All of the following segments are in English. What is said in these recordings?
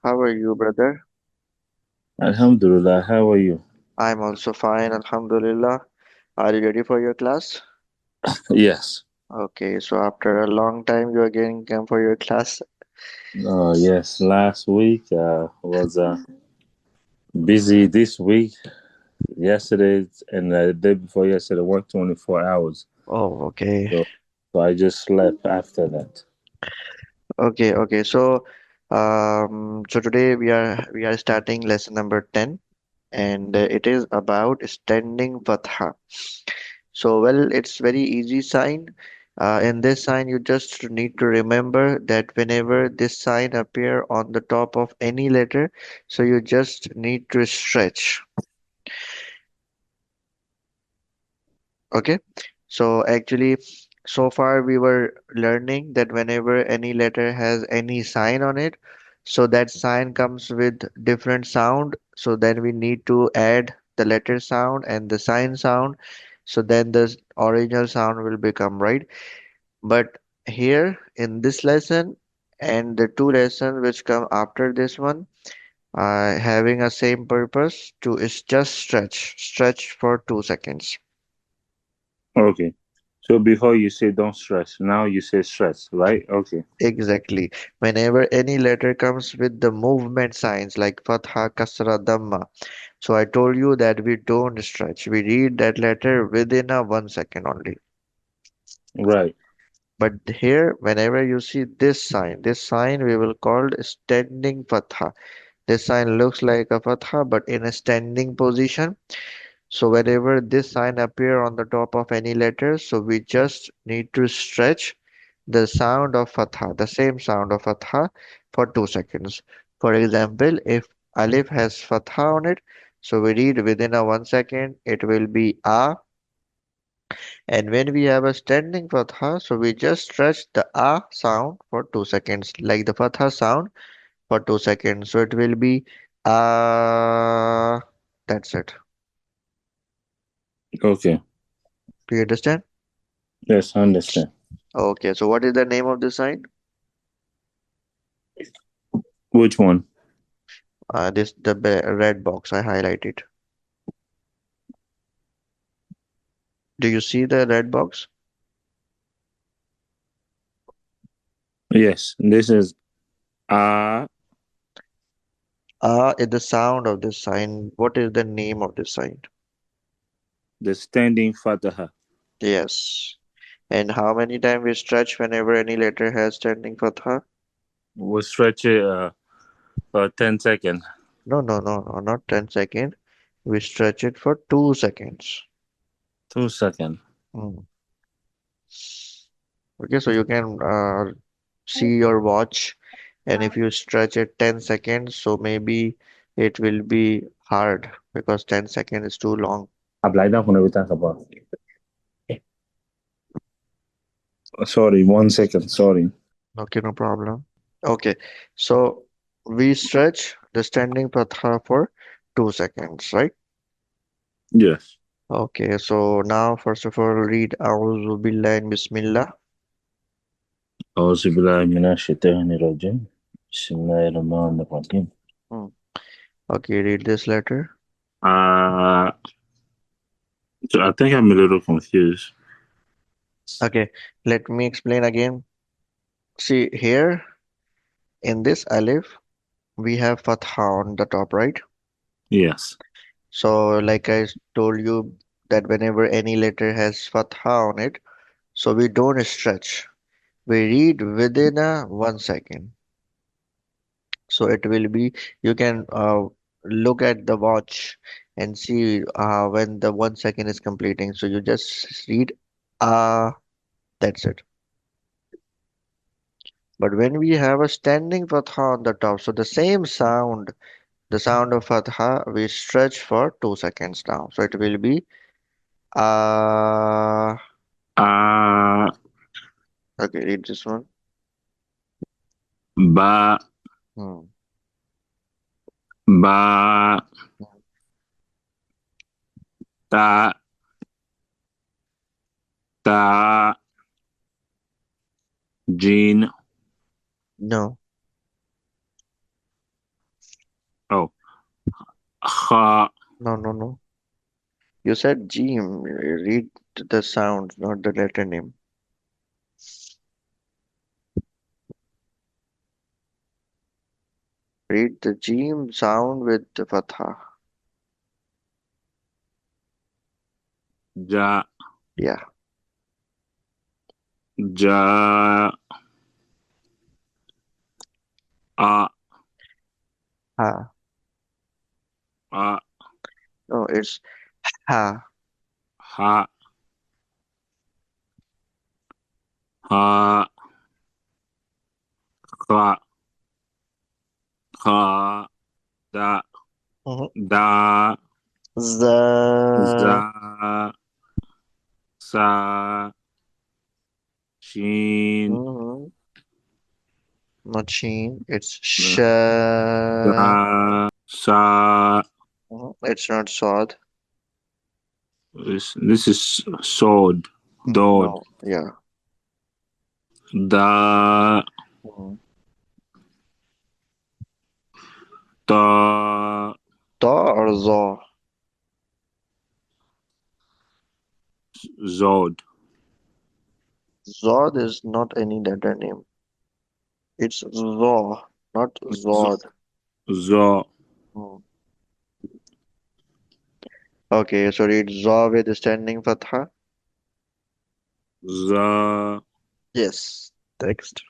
How are you, brother? Alhamdulillah, how are you? I'm also fine, Alhamdulillah. Are you ready for your class? Yes. Okay, so after a long time, you again come for your class. Yes, last week was busy this week. Yesterday and the day before yesterday, worked 24 hours. Oh, okay. So, so I just slept after that. Okay. So today we are starting lesson number 10, and it is about standing fatha. So, well, it's very easy sign. In this sign, you just need to remember that whenever this sign appear on the top of any letter, so you just need to stretch. Okay. So actually, so far we were learning that whenever any letter has any sign on it, so that sign comes with different sound. So then we need to add the letter sound and the sign sound. So then the original sound will become right. But here in this lesson and the two lessons which come after this one, having a same purpose to is just stretch for 2 seconds. Okay. So before you say don't stress, now you say stress, right? Okay. Exactly. Whenever any letter comes with the movement signs like fatha, kasra, dhamma. So I told you that we don't stretch. We read that letter within a 1 second only. Right. But here, whenever you see this sign we will call standing fatha. This sign looks like a fatha, but in a standing position. So whenever this sign appear on the top of any letter, so we just need to stretch the sound of fatha, the same sound of fatha for 2 seconds. For example, if alif has fatha on it, so we read within a 1 second, it will be a. And when we have a standing fatha, so we just stretch the a sound for 2 seconds, like the fatha sound for 2 seconds. So it will be a. That's it. Okay. Do you understand? Yes, I understand. Okay, so what is the name of the sign? Which one? This the red box I highlighted. Do you see the red box? Yes, this is uh Is the sound of this sign. What is the name of this sign? the standing fatha. Yes. And how many times we stretch whenever any letter has standing fatha? We'll stretch it for 10 seconds. No, not 10 seconds. We stretch it for 2 seconds. 2 seconds. Hmm. Okay, so you can see your watch, and if you stretch it 10 seconds, so maybe it will be hard because 10 seconds is too long. Ablaida kuna bitaka ba. Sorry, 1 second. Sorry. Okay, no problem. Okay, so we stretch the standing patha for 2 seconds, right? Yes. Okay, so now first of all read A'udhu Billahi and Bismillah. أعوذ بالله من الشيطان الرجيم بسم الله الرحمن الرحيم. Hmm. Okay, read this letter. Uh, so I think I'm a little confused. Okay, let me explain again. See here in this alif, we have fatha on the top, right? Yes. So like I told you that whenever any letter has fatha on it, so we don't stretch. We read within a 1 second. So it will be, you can look at the watch and see when the 1 second is completing. So you just read that's it. But when we have a standing fatha on the top, so the same sound, the sound of fatha, we stretch for 2 seconds now. So it will be uh Uh, okay, read this one. ba, Hmm. ba, ta, ta, jin, No, Kha. No. You said Jim. Read the sound, not the letter name. Read the Jim sound with the Fatha. Ja. Yeah. Ja. A. Ha. A. No, it's ha. Ha. Ha. Kha. Kha. Da. Mhm. Da. The. Za. Sa. Shin. Mhm. Not sheen. It's sh. Da. Sa. Mhm. It's not sod. This is sword. Dod. No. Yeah. Da. Mhm. Da. Ta or zo. Zod. Zod is not any letter name. It's zo, not zod. Zo. Hmm. Okay, so read zo with standing fatha. Za. Yes. Text.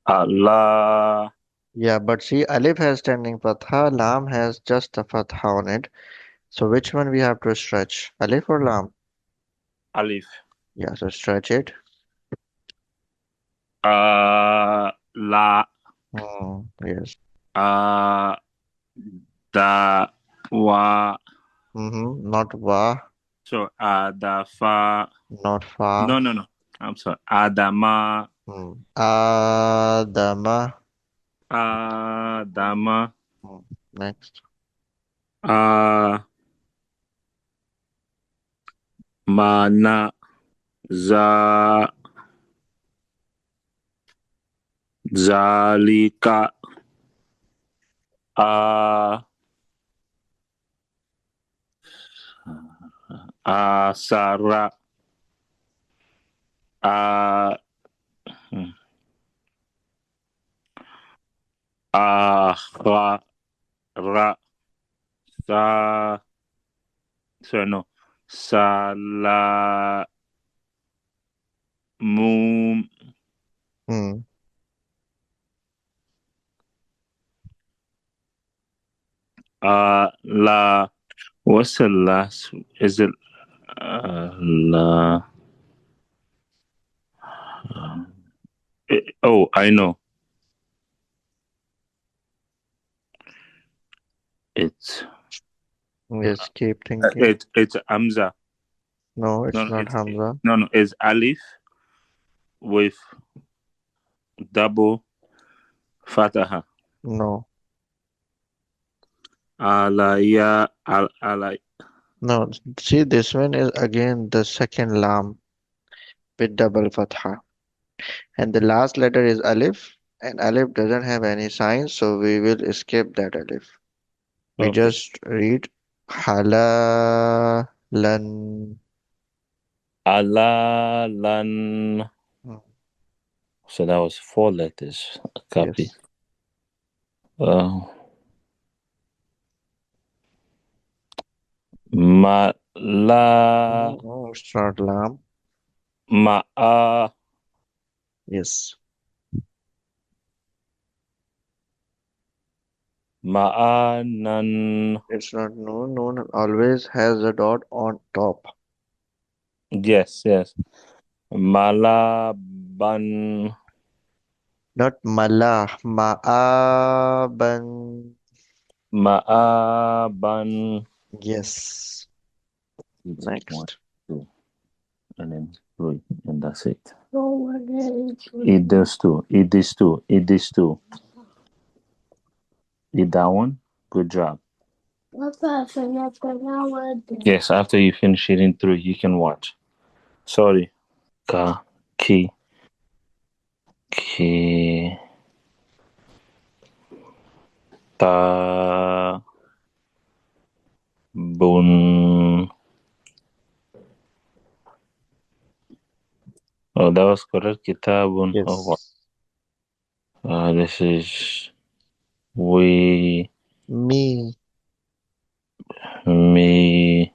Allah. Yeah, but see, Alif has standing fatha, Lam has just a fatha on it. So which one we have to stretch? Alif or Lam? Alif. Yeah, so stretch it. La. Yes. Uh, da. Wa. Not wa, So, da. Fa. not fa. No. I'm sorry. Adama. Adama. Adama. Next. Uh, mana. Za. Zalika. Uh, Asara. Uh, Ahra. Ra. Sa. Sorry, no. Salamum. Hmm. La. What's the last? Is it la? Oh, I know. It's Yes, keep thinking. it's Hamza. No, No, it's no, not it's Hamza. no, no. It's Alif with double fataha. No. Alaya alay. No, see, this one is again the second lam with double fatha. And the last letter is Alif, and Alif doesn't have any sign, so we will skip that Alif. We Okay. just read halalan. Alalan. Hmm. So that was four letters. A copy. Yes. Uh, ma la It's not lam. ma Yes. ma'anan. It's not noon. Noon always has a dot on top. Yes. Malaban. Not mala. Ma'aban. Ma'aban. Yes. It's one, Next. two, and then three, and that's it. Eat those two. Eat these two. Eat these two. Eat that one. Good job. Yes, after you finish eating three, you can watch. Sorry. Ka, ki, ki, ta, Oh, that was correct. Kitabun. Oh, wow. Yes. This is we, Me. me,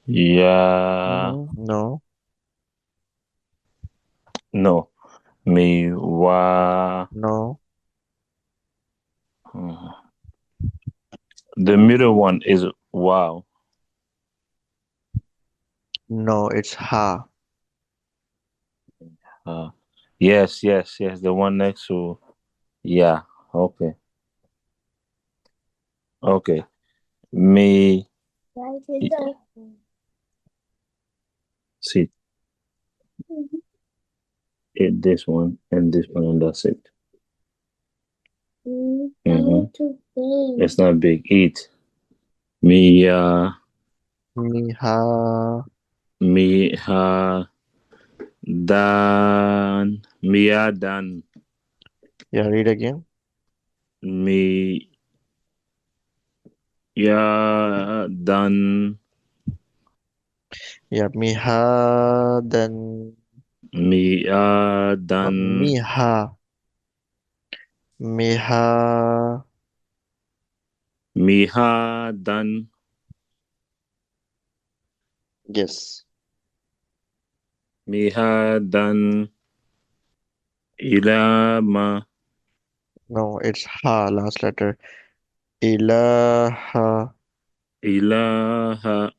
ya. No. No, me, wa. No. The middle one is wow. No, it's ha. Uh, yes, yes, yes. The one next to yeah. Okay, okay. Me, see it. This one and this one, and that's it. Mhm. It's not big. Eat. Me, Me ha. me, dan, mia, dan, Yeah, read again. me, ya, dan, Yeah, me ha. Then me, dan, me ha. Me ha. miha, dan, Yes. miha, dan, ilama, No, it's ha. Last letter. Ilaha. ilaha.